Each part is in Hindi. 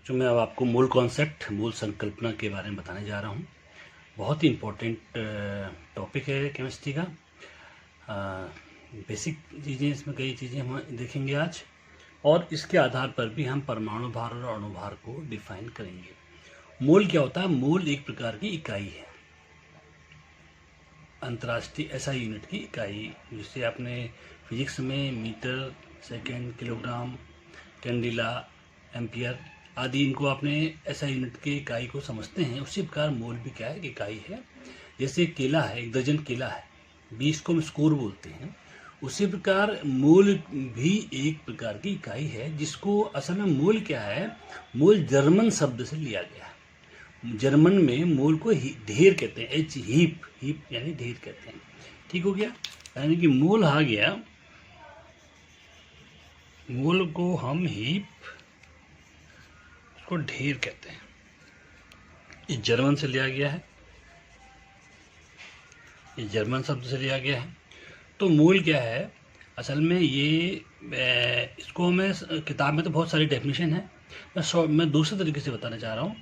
जो मैं अब आपको मूल कॉन्सेप्ट, मूल संकल्पना के बारे में बताने जा रहा हूँ। बहुत ही इम्पोर्टेंट टॉपिक है केमिस्ट्री का। बेसिक चीज़ें, इसमें कई चीज़ें हम देखेंगे आज, और इसके आधार पर भी हम परमाणु भार और अणु भार को डिफाइन करेंगे। मोल क्या होता है? मोल एक प्रकार की इकाई है, अंतर्राष्ट्रीय एसआई यूनिट की इकाई, जिसे आपने फिजिक्स में metre, second, kilogram, candela, ampere आदि, इनको आपने एसआई यूनिट की इकाई को समझते हैं। उसी प्रकार मोल भी क्या है? इकाई है। जैसे केला है, एक दर्जन केला है, 20 को हम स्कोर बोलते हैं। उसी प्रकार मोल भी एक प्रकार की इकाई है, जिसको असल में मोल क्या है? मोल जर्मन शब्द से लिया गया है। जर्मन में मोल को ढेर कहते हैं, एच हीप, हीप यानी ढेर कहते हैं। ठीक हो गया? यानी कि मोल आ गया, मोल को हम हीप, उसको ढेर कहते हैं। ये जर्मन से लिया गया है, ये जर्मन शब्द से लिया गया है। तो मोल क्या है असल में? ये इसको मैं किताब में तो बहुत सारी डेफिनेशन है, मैं दूसरे तरीके से बताना चाह रहा हूँ।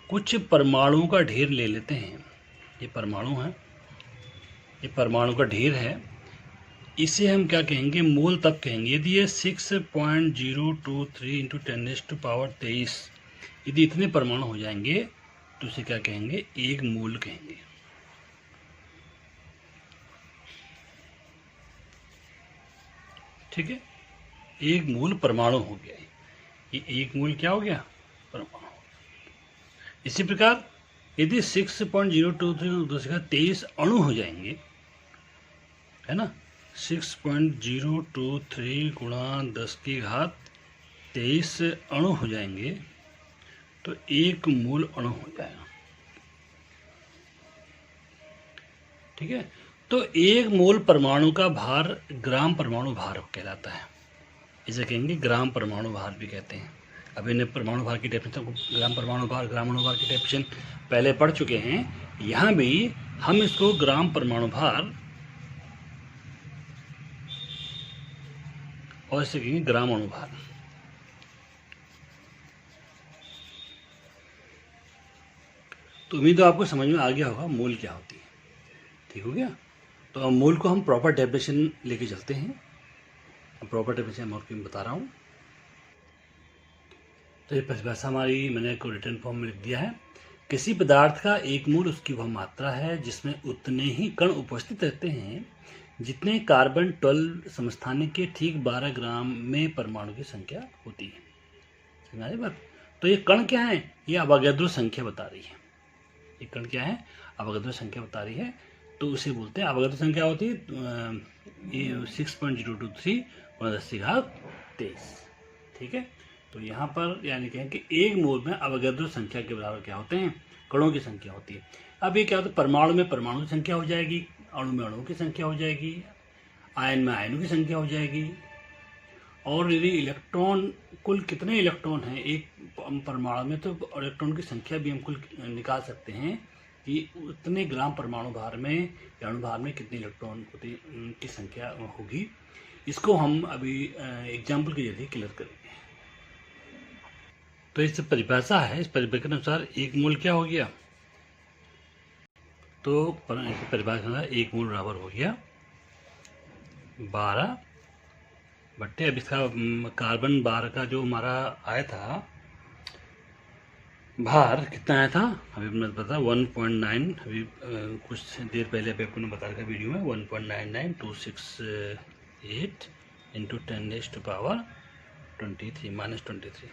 कुछ परमाणुओं का ढेर ले लेते हैं, ये परमाणु है, ये परमाणु का ढेर है, इसे हम क्या कहेंगे? मोल तब कहेंगे यदि ये 6.023 इंटू 10⁻23, यदि इतने परमाणु हो जाएंगे तो इसे क्या कहेंगे? एक मोल कहेंगे। ठीक है, एक मोल परमाणु हो गया। ये एक मोल क्या हो गया? परमाणु। इसी प्रकार यदि 6.023 अणु हो जाएंगे, है ना, 6.023 गुणा 10⁻23 अणु हो जाएंगे तो एक मोल अणु हो जाएगा। ठीक है, तो एक मोल परमाणु का भार ग्राम परमाणु भार कहलाता है। इसे कहेंगे ग्राम परमाणु भार भी कहते हैं। अभी ने परमाणु भार की डेफिनेशन, ग्राम परमाणु भार, ग्राम अणु भार की डेफिनेशन पहले पढ़ चुके हैं। यहाँ भी हम इसको ग्राम परमाणु भार और इसे कहेंगे ग्राम अणु भार। तो उम्मीद है आपको समझ में आ गया होगा मोल क्या होती है। ठीक हो गया? तो अब मोल को हम प्रॉपर डेफिनेशन लेके चलते हैं। प्रॉपर डेफिनेशन मैं आपको बता रहा हूँ। तो ये परिभाषा हमारी मैंने को रिटर्न फॉर्म में लिख दिया है। किसी पदार्थ का एक मोल उसकी वह मात्रा है जिसमें उतने ही कण उपस्थित रहते हैं जितने कार्बन 12 समस्थानिक के ठीक 12 ग्राम में परमाणु की संख्या होती है। समझ आई बात? तो ये कण क्या है? ये अवोगाद्रो संख्या बता रही है। ये कण क्या है? अवोगाद्रो संख्या बता रही है। तो उसे बोलते हैं, अवोगाद्रो संख्या होती है ये 6.023 गुणा 10⁻23। ठीक है, तो यहाँ पर यानी कहें कि एक मोल में अवोगाद्रो संख्या के बराबर क्या होते हैं? कणों की संख्या होती है। अब ये क्या होता है? परमाणु में परमाणु की संख्या हो जाएगी, अणु में अणुओं की संख्या हो जाएगी, आयन में आयनों की संख्या हो जाएगी, और यदि इलेक्ट्रॉन, कुल कितने इलेक्ट्रॉन हैं एक परमाणु में, तो इलेक्ट्रॉन की संख्या भी हम कुल निकाल सकते हैं कि उतने ग्राम परमाणु भार में या अणु भार में कितने इलेक्ट्रॉन की संख्या होगी। इसको हम अभी एग्जाम्पल के जरिए क्लियर करेंगे। तो इस परिभाषा है, इस परिभाषा के अनुसार एक मोल क्या हो गया? तो परिभाषा एक मोल बराबर हो गया 12 बट्टे, अब इसका कार्बन 12 का जो हमारा आया था भार, कितना आया था अभी मैं बता 1.9, अभी कुछ देर पहले अभी आपको बता रखा वीडियो में, 1.99268 इंटू 10⁻23 -23।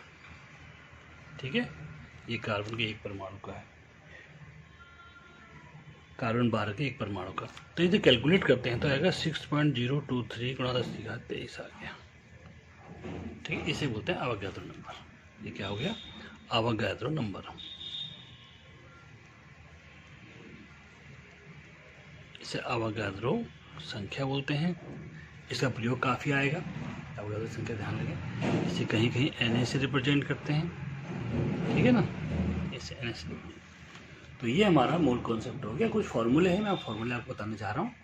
ठीक है, ये कार्बन के एक परमाणु का है, कार्बन 12 के एक परमाणु का। तो इसे कैलकुलेट करते हैं तो आएगा 6.023 गुणा 10⁻23 आ गया। ठीक है, इसे बोलते हैं अवोगाद्रो नंबर। ये क्या हो गया? Avogadro number. इसे अवोगाद्रो संख्या बोलते हैं। इसका प्रयोग काफ़ी आएगा, अवोगाद्रो संख्या ध्यान रखें। इसे कहीं कहीं Na से रिप्रेजेंट करते हैं। ठीक है ना, इसे Na से। तो ये हमारा मोल कॉन्सेप्ट हो गया। कुछ फॉर्मूले हैं, मैं फॉर्मूले आपको बताने जा रहा हूँ,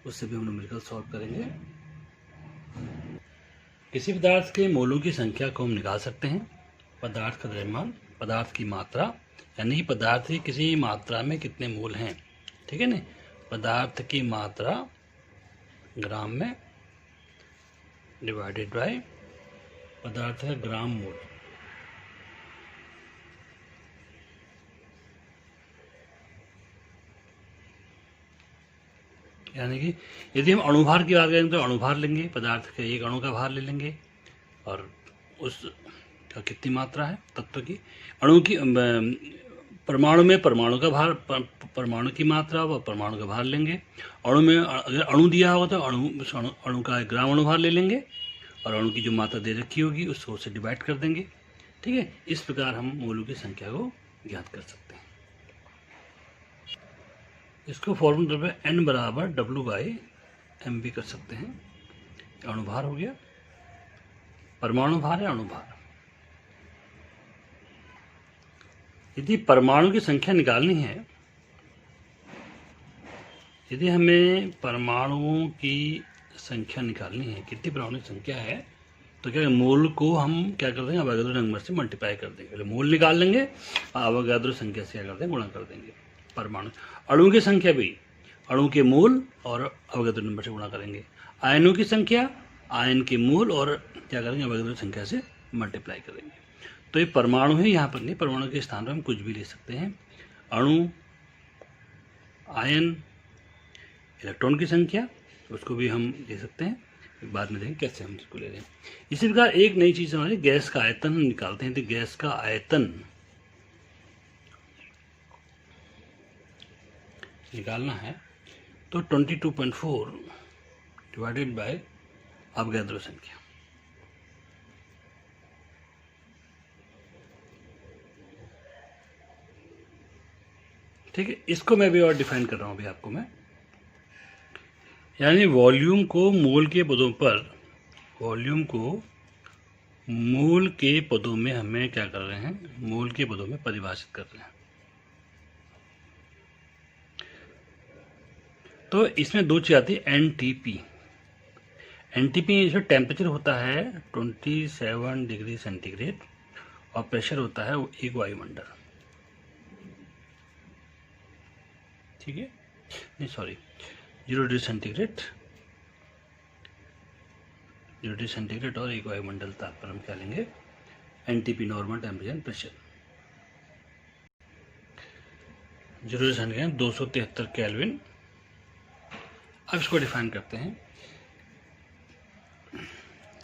उससे भी हम न्यूमेरिकल सॉल्व करेंगे। किसी पदार्थ के मोलों की संख्या को हम निकाल सकते हैं पदार्थ का द्रव्यमान, पदार्थ की मात्रा, यानी कि पदार्थ की किसी मात्रा में कितने मोल हैं, ठीक है ना। पदार्थ की मात्रा ग्राम में डिवाइडेड बाय पदार्थ का ग्राम मोल। यानी कि यदि हम अणुभार की बात करें तो अणुभार लेंगे, पदार्थ के एक अणु का भार ले लेंगे और उस का कितनी मात्रा है तत्व की, अणु की परमाणु में परमाणु का भार, परमाणु की मात्रा व परमाणु का भार लेंगे। अणु में अगर अणु दिया होगा तो अणु का ग्राम अणुभार ले लेंगे और अणु की जो मात्रा दे रखी होगी उसको से डिवाइड कर देंगे, ठीक है। इस प्रकार हम मोलों की संख्या को ज्ञात कर सकते हैं। इसको फॉर्मूला पे n बराबर W/m भी कर सकते हैं। अणुभार हो गया, परमाणु भार है अणुभार। यदि परमाणु की संख्या निकालनी है, यदि हमें परमाणुओं की संख्या निकालनी है, कितनी परमाणु की संख्या है, तो क्या मोल को हम क्या कर देंगे, अवोगाद्रो नंबर से मल्टीप्लाई कर देंगे। पहले मोल निकाल लेंगे और अवोगाद्रो संख्या से क्या कर देंगे, गुणा कर देंगे। परमाणु अणु की संख्या भी अणु के मूल और अवोगाद्रो नंबर से गुणा करेंगे। आयनों की संख्या आयन के मूल और क्या करेंगे, अवोगाद्रो संख्या से मल्टीप्लाई करेंगे। तो ये परमाणु है, यहाँ पर नहीं, परमाणु के स्थान पर हम कुछ भी ले सकते हैं। अणु, आयन, इलेक्ट्रॉन की संख्या, उसको भी हम ले सकते हैं, बाद में देखेंगे कैसे हम इसको ले रहे हैं। इसी प्रकार एक नई चीज़ हमारी गैस का आयतन हम निकालते हैं। तो गैस का आयतन निकालना है तो 22.4 डिवाइडेड बाय अवोगाद्रो संख्या। ठीक है, इसको मैं भी और डिफाइन कर रहा हूँ अभी आपको मैं, यानी वॉल्यूम को मोल के पदों पर, वॉल्यूम को मोल के पदों में हमें क्या कर रहे हैं, मोल के पदों में परिभाषित कर रहे हैं। तो इसमें दो चीज़ आती है, एनटीपी। एनटीपी इसमें टेम्परेचर होता है 27 डिग्री सेंटीग्रेड और प्रेशर होता है 1 वायुमंडल, ठीक है, नहीं sorry 0 degree centigrade, 0 degree centigrade और 1 वायुमंडल ताप पर हम क्या लेंगे, NTP, normal temperature and pressure. 0 degree centigrade 273 kelvin. अब इसको डिफाइन करते हैं।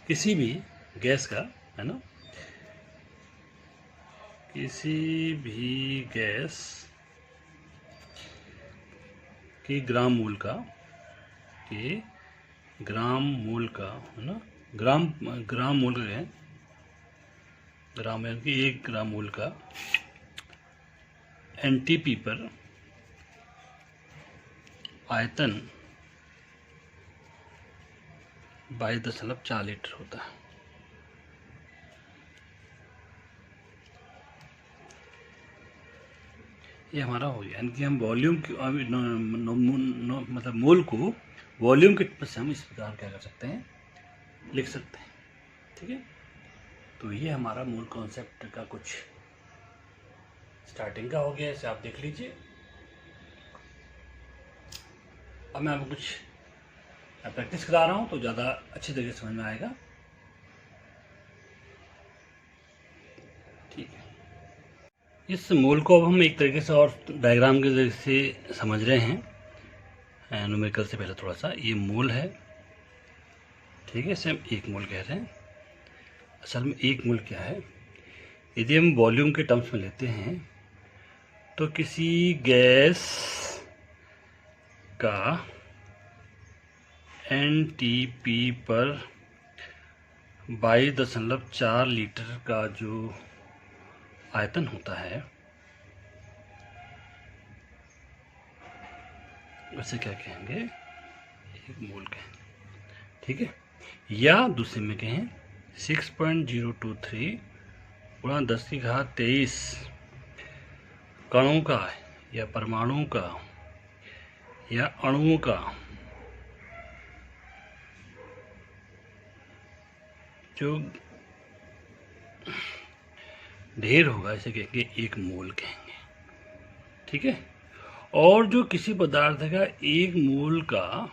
किसी भी गैस का, है ना, किसी भी गैस की ग्राम मूल का, है ना, ग्राम मूल का है, ग्राम यानी कि 1 ग्राम मूल का एनटीपी पर आयतन 22.4 लीटर होता है। ये हमारा हो गया, यानी कि हम वॉल्यूम की मतलब मोल को वॉल्यूम के टर्म्स से हम इस प्रकार क्या कर सकते हैं, लिख सकते हैं, ठीक है। तो ये हमारा मूल कॉन्सेप्ट का कुछ स्टार्टिंग का हो गया, इसे आप देख लीजिए। अब मैं आपको कुछ प्रैक्टिस करा रहा हूँ तो ज़्यादा अच्छी तरीके से समझ में आएगा, ठीक है। इस मोल को अब हम एक तरीके से और डायग्राम के जरिए से समझ रहे हैं, न्यूमेरिकल से पहले थोड़ा सा। ये मोल है, ठीक है, इसे हम 1 मोल कह रहे हैं। असल में 1 मोल क्या है, यदि हम वॉल्यूम के टर्म्स में लेते हैं तो किसी गैस का एनटीपी पर 22.4 लीटर का जो आयतन होता है उसे क्या कहेंगे, 1 मोल कहेंगे, ठीक है। या दूसरे में कहें 6.023 गुणा 10⁻23 कणों का या परमाणुओं का या अणुओं का जो ढेर होगा इसे कहेंगे एक मोल कहेंगे। ठीक है। और जो किसी पदार्थ का एक मोल का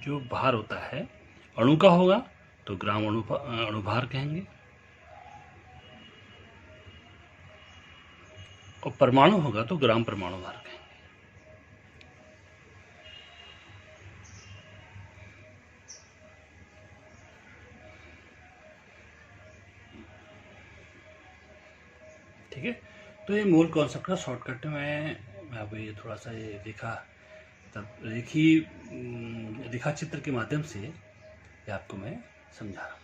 जो भार होता है अणु का होगा तो ग्राम अणुभार कहेंगे, और परमाणु होगा तो ग्राम परमाणु भार कहेंगे। ठीक है। तो ये मूल कॉन्सेप्ट का शॉर्टकट मैं आपको ये थोड़ा सा ये तब रेखा चित्र के माध्यम से ये आपको मैं समझा रहा हूँ।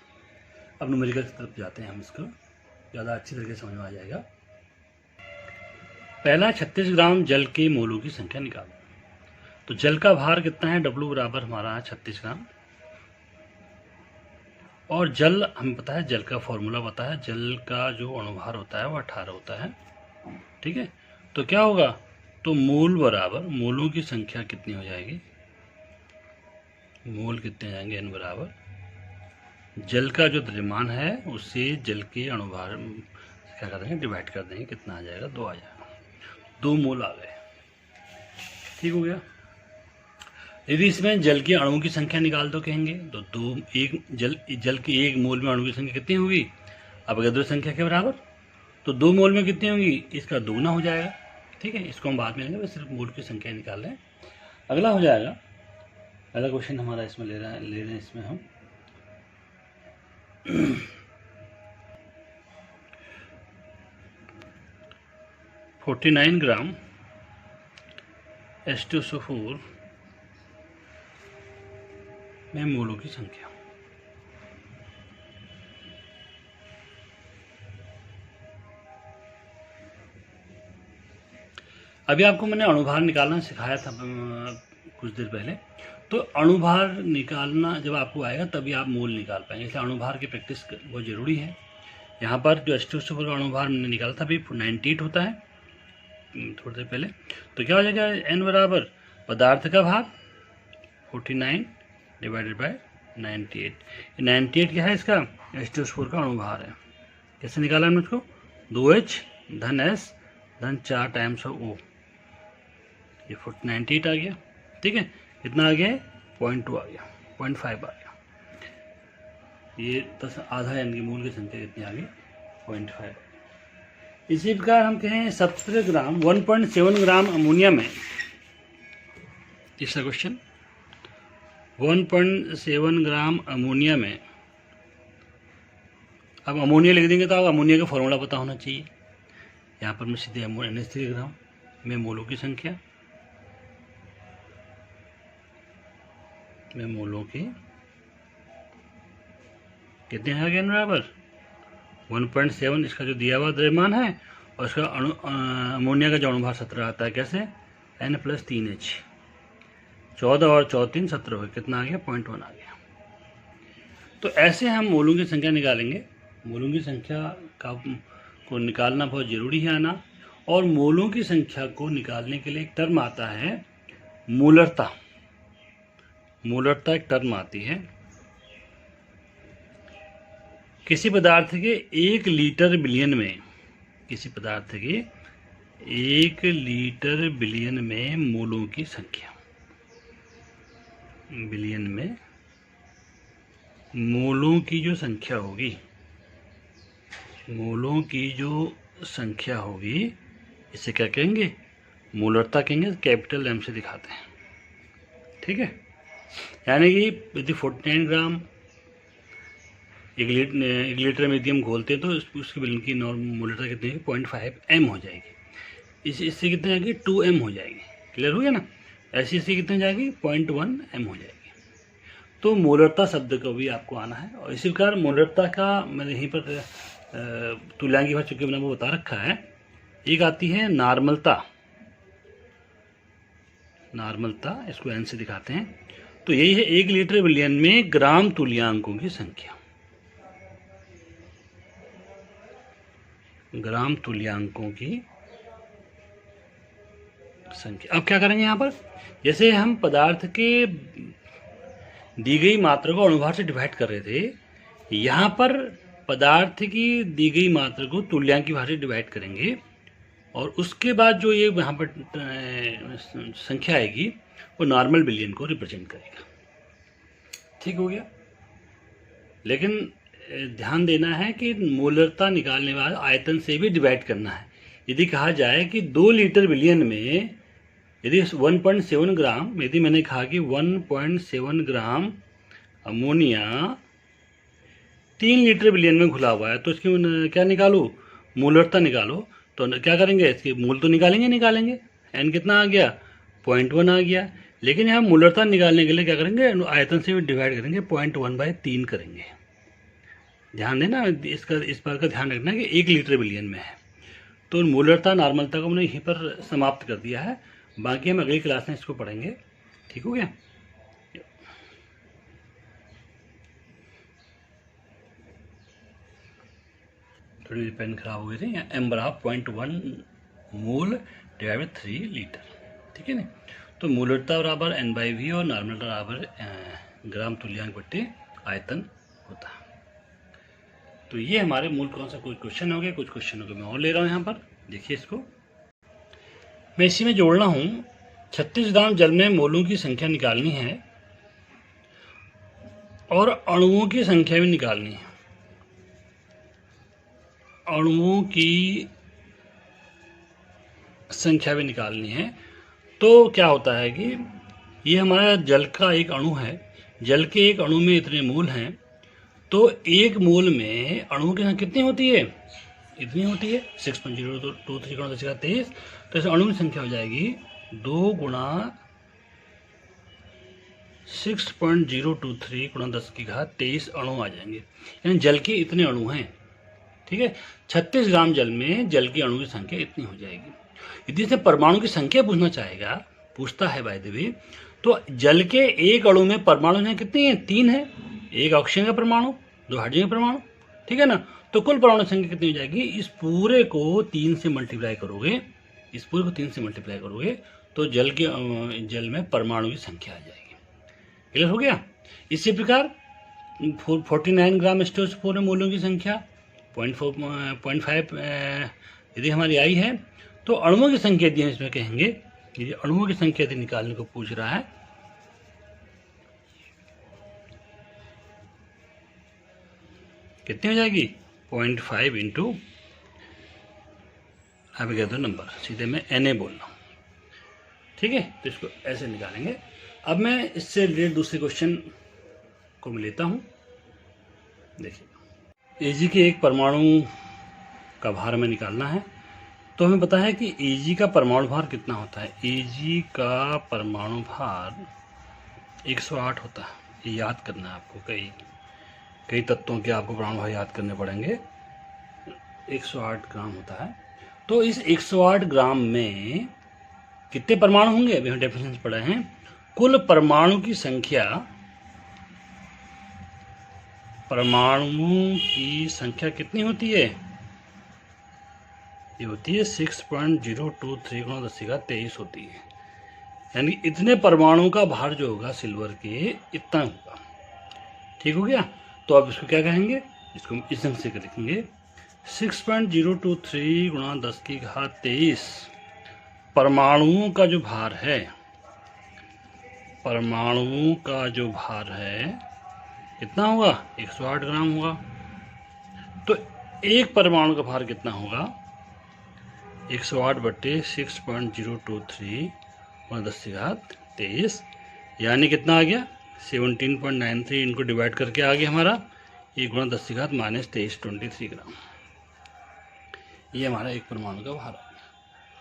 अब न्यूमेरिकल की तरफ जाते हैं, हम इसको ज़्यादा अच्छी तरीके से समझ में आ जाएगा। पहला 36 ग्राम जल के मोलों की संख्या निकालो। तो जल का भार कितना है, W बराबर हमारा है 36 ग्राम। और जल हमें पता है, जल का फॉर्मूला पता है, जल का जो अणुभार होता है वो 18 होता है। ठीक है। तो क्या होगा, तो मोल बराबर मोलों की संख्या कितनी हो जाएगी, मोल कितने जाएंगे, n बराबर जल का जो द्रव्यमान है उससे जल के अणुभार क्या कर देंगे, डिवाइड कर देंगे, कितना आ जाएगा, 2 आ जाएगा, 2 मोल आ गए। ठीक हो गया। यदि इसमें जल के अणुओं की संख्या निकाल दो कहेंगे तो जल के एक मोल में अणु की संख्या कितनी होगी, अवगाद्रो संख्या के बराबर। तो 2 मोल में कितनी होगी, इसका दोगुना हो जाएगा। ठीक है। इसको हम बाद में लेंगे, सिर्फ मोल की संख्या निकाल रहे हैं। अगला हो जाएगा, अगला क्वेश्चन हमारा इसमें ले रहे हैं इसमें हम 49 ग्राम H2SO4 में मोलों की संख्या। अभी आपको मैंने अणुभार निकालना सिखाया था कुछ देर पहले। तो अणुभार निकालना जब आपको आएगा तभी आप मोल निकाल पाएंगे, इसलिए अणुभार की प्रैक्टिस बहुत ज़रूरी है। यहाँ पर जो H2SO4 का अणुभार मैंने निकाला था अभी 98 होता है थोड़ी देर पहले। तो क्या हो जाएगा, n बराबर पदार्थ का भार 49 डिवाइडेड बाय 98। 98 क्या है, इसका H2SO4 का अणुभार है। कैसे निकाला हमने उसको, 2H धन S धन 4 टाइम्स ऑफ O, ये 98 आ गया। ठीक है। कितना आ गया, 0.2 आ गया, 0.5 आ गया। ये 10 आधा यानी मूल की संख्या कितनी आ गई, 0.5। इसी प्रकार हम कहें 17 ग्राम 1.7 ग्राम अमोनिया में, तीसरा क्वेश्चन, 1.7 ग्राम अमोनिया में। अब अमोनिया लिख देंगे तो अमोनिया का फॉर्मूला पता होना चाहिए। यहाँ पर मैं सीधे NH3 ग्राम में मोलों की संख्या, में मोलों की कितने आ गए बराबर 1.7, इसका जो दिया हुआ द्रव्यमान है, और इसका अमोनिया का जो अणुभार 17 आता है। कैसे, N + 3H, 14 और 4 3 17 हो गया, कितना आ गया, 0.1 आ गया। तो ऐसे हम मोलों की संख्या निकालेंगे। मोलों की संख्या को निकालना बहुत ज़रूरी है आना। और मोलों की संख्या को निकालने के लिए एक टर्म आता है मोलरता। मोलरता एक टर्म आती है। किसी पदार्थ के 1 लीटर बिलियन में, किसी पदार्थ के 1 लीटर बिलियन में मोलों की संख्या, बिलियन में मोलों की जो संख्या होगी, मोलों की जो संख्या होगी, इसे क्या कहेंगे, मोलरता कहेंगे। कैपिटल M से दिखाते हैं। ठीक है। यानी कि यदि 49 ग्राम 1 लीटर में यदि हम घोलते हैं तो उसकी बिलियन की नॉर्मल मोलरता कितनी है, 0.5 M हो जाएगी। इससे कितनी जाएगी, 2 M हो जाएगी। क्लियर हो गया ना। ऐसी इससे कितनी जाएगी, 0.1 M हो जाएगी। तो मोलरता शब्द को भी आपको आना है। और इसी प्रकार मोलरता का मैंने यहीं पर तुल्यांकी भार चूंकि मैंने वो बता रखा है। एक आती है नॉर्मलता, नॉर्मलता इसको N से दिखाते हैं। तो यही है 1 लीटर बिलियन में ग्राम तुल्यांकों की संख्या, ग्राम तुल्यांकों की संख्या। अब क्या करेंगे, यहाँ पर जैसे हम पदार्थ के दी गई मात्रा को अणुभार से डिवाइड कर रहे थे, यहाँ पर पदार्थ की दी गई मात्रा को तुल्यांक भार से डिवाइड करेंगे और उसके बाद जो ये यहाँ पर संख्या आएगी वो नॉर्मल बिलियन को रिप्रेजेंट करेगा। ठीक हो गया। लेकिन ध्यान देना है कि मोलरता निकालने वाले आयतन से भी डिवाइड करना है। यदि कहा जाए कि 2 लीटर बिलियन में यदि 1.7 ग्राम, यदि मैंने कहा कि 1.7 ग्राम अमोनिया 3 लीटर बिलियन में घुला हुआ है, तो इसकी क्या निकालो, मोलरता निकालो। तो क्या करेंगे, इसके मूल तो निकालेंगे। एन कितना आ गया, 0.1 आ गया। लेकिन यहाँ मोलरता निकालने के लिए क्या करेंगे, आयतन से डिवाइड करेंगे, 0.1/3 करेंगे। ध्यान देना, इस बात का ध्यान रखना कि 1 लीटर बिलियन में है। तो मोलरता नॉर्मलता को हमने यहीं पर समाप्त कर दिया है। बाकी हम अगली क्लास में इसको पढ़ेंगे। ठीक हो गया। थोड़ी पेन खराब हो गई थी। m बराबर 0.1 मोल डिवाइड बाई 3 लीटर। ठीक है ना। तो मोलरता बराबर n/v और नॉर्मलता बराबर ग्राम तुल्यांक बट्टे आयतन होता है। तो ये हमारे मूल कौन सा कुछ क्वेश्चन हो गए। कुछ क्वेश्चनों को मैं और ले रहा हूँ यहाँ पर, देखिए इसको मैं इसी में जोड़ना हूँ। 36 ग्राम जल में मोलों की संख्या निकालनी है और अणुओं की संख्या भी निकालनी है। अणुओं की संख्या भी निकालनी है। तो क्या होता है कि ये हमारा जल का एक अणु है। जल के एक अणु में इतने मोल हैं, तो एक मोल में अणुओं की संख्या कितनी होती है, इतनी होती है 6.023 × 10⁻23। तो इस अणु की संख्या हो जाएगी 2 × 6.023 × 10⁻23 अणु आ जाएंगे। यानी जल के इतने अणु हैं। ठीक है। 36 ग्राम जल में जल के अणु की संख्या इतनी हो जाएगी। यदि इसने परमाणु की संख्या पूछता है बाय द वे, तो जल के एक अणु में परमाणु संख्या कितनी है, 3 है। 1 ऑक्सीजन का परमाणु, 2 हाइड्रोजन का परमाणु। ठीक है ना। तो कुल परमाणु संख्या कितनी हो जाएगी, इस पूरे को 3 से मल्टीप्लाई करोगे, तो जल में परमाणु की संख्या आ जाएगी। क्लियर हो गया। इसी प्रकार 49 ग्राम H2SO4 में मोलों की संख्या 0.5 यदि हमारी आई है, तो अणुओं की संख्या यदि हम इसमें कहेंगे, यदि अणुओं की संख्या यदि निकालने को पूछ रहा है, कितनी हो जाएगी 0.5 इंटू, आप कह दो नंबर, सीधे मैं Na बोल रहा हूँ। ठीक है। तो इसको ऐसे निकालेंगे। अब मैं इससे रिलेटेड दूसरे क्वेश्चन को मैं लेता हूँ। देखिए Ag के एक परमाणु का भार हमें निकालना है। तो हमें पता है कि Ag का परमाणु भार कितना होता है। Ag का परमाणु भार 108 होता है। ये याद करना है आपको। कई तत्वों के आपको परमाणु भार याद करने पड़ेंगे। 108 ग्राम होता है। तो इस 108 ग्राम में कितने परमाणु होंगे, अभी हम डेफिनेशन पढ़े हैं। कुल परमाणु की संख्या, कितनी होती है, ये होती है 6.023 × 10⁻23 होती है। यानी इतने परमाणु का भार जो होगा सिल्वर के, इतना होगा। ठीक हो गया। तो अब इसको क्या कहेंगे, इसको इस ढंग से लिखेंगे 6.023 × 10⁻23 परमाणुओं का जो भार है, कितना होगा, 108 ग्राम होगा। तो एक परमाणु का भार कितना होगा, 108/6.023 × 10⁻23, यानी कितना आ गया 17.93। इनको डिवाइड करके आ गया हमारा 1 × 10⁻23 23 ग्राम। ये हमारा एक परमाणु का भार आ गया।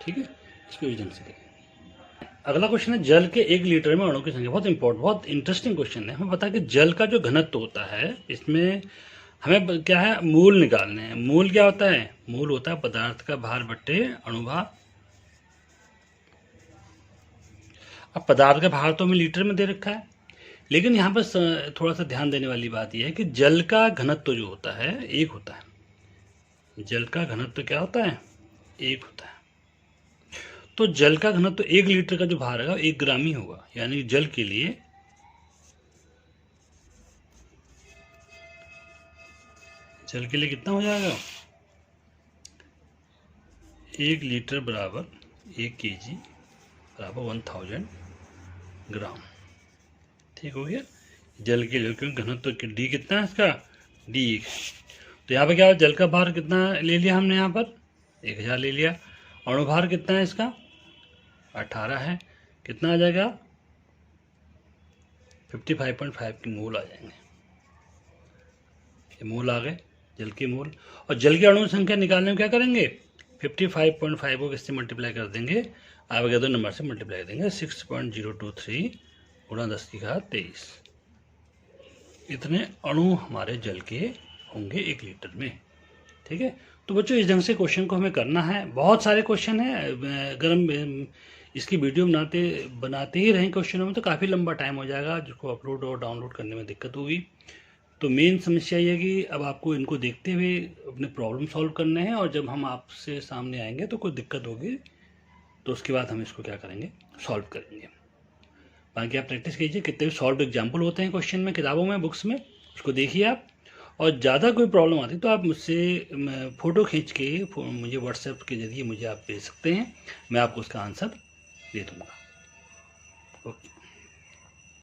ठीक है। इसको इस ढंग से देखें। अगला क्वेश्चन है जल के 1 लीटर में अणु की संख्या। बहुत इंटरेस्टिंग क्वेश्चन है। हमें पता है कि जल का जो घनत्व होता है, इसमें हमें क्या है, मूल निकालने हैं। मूल क्या होता है, मूल होता है पदार्थ का भार बट्टे अणुभार। अब पदार्थ का भार तो हमें लीटर में दे रखा है, लेकिन यहाँ पर थोड़ा सा ध्यान देने वाली बात यह है कि जल का घनत्व जो होता है 1 होता है। जल का घनत्व क्या होता है, 1 होता है। तो जल का घनत्व 1 लीटर का जो भार है 1 ग्राम ही होगा। यानी जल के लिए जल के लिए कितना हो जाएगा, 1 लीटर बराबर 1 kg बराबर 1000 ग्राम। ठीक हो गया। जल के लिए क्योंकि घनत्व तो डी कितना है इसका, डी। तो यहाँ पे क्या जल का भार कितना ले लिया हमने, यहाँ पर 1000 ले लिया। अणुभार कितना है इसका, 18 है। कितना आ जाएगा, 55.5 की मोल आ जाएंगे। ये मोल आ गए जल के मोल। और जल की अणु संख्या निकालने में क्या करेंगे, 55.5 को किससे मल्टीप्लाई कर देंगे, आगे दो नंबर से मल्टीप्लाई कर देंगे, 6.023 गुणा 10⁻23। इतने अणु हमारे जल के होंगे 1 लीटर में। ठीक है। तो बच्चों इस ढंग से क्वेश्चन को हमें करना है। बहुत सारे क्वेश्चन हैं, अगर हम इसकी वीडियो बनाते ही रहें क्वेश्चनों में तो काफ़ी लंबा टाइम हो जाएगा, जिसको अपलोड और डाउनलोड करने में दिक्कत होगी। तो मेन समस्या ये है कि अब आपको इनको देखते हुए अपने प्रॉब्लम सॉल्व करने हैं, और जब हम आपसे सामने आएंगे तो कोई दिक्कत होगी तो उसके बाद हम इसको क्या करेंगे, सॉल्व करेंगे। बाकी आप प्रैक्टिस कीजिए, कितने भी सॉल्व एग्जाम्पल होते हैं क्वेश्चन में, किताबों में, बुक्स में, उसको देखिए आप। और ज़्यादा कोई प्रॉब्लम आती तो आप मुझसे फ़ोटो खींच के मुझे व्हाट्सएप के ज़रिए मुझे आप भेज सकते हैं, मैं आपको उसका आंसर दे दूँगा। ओके।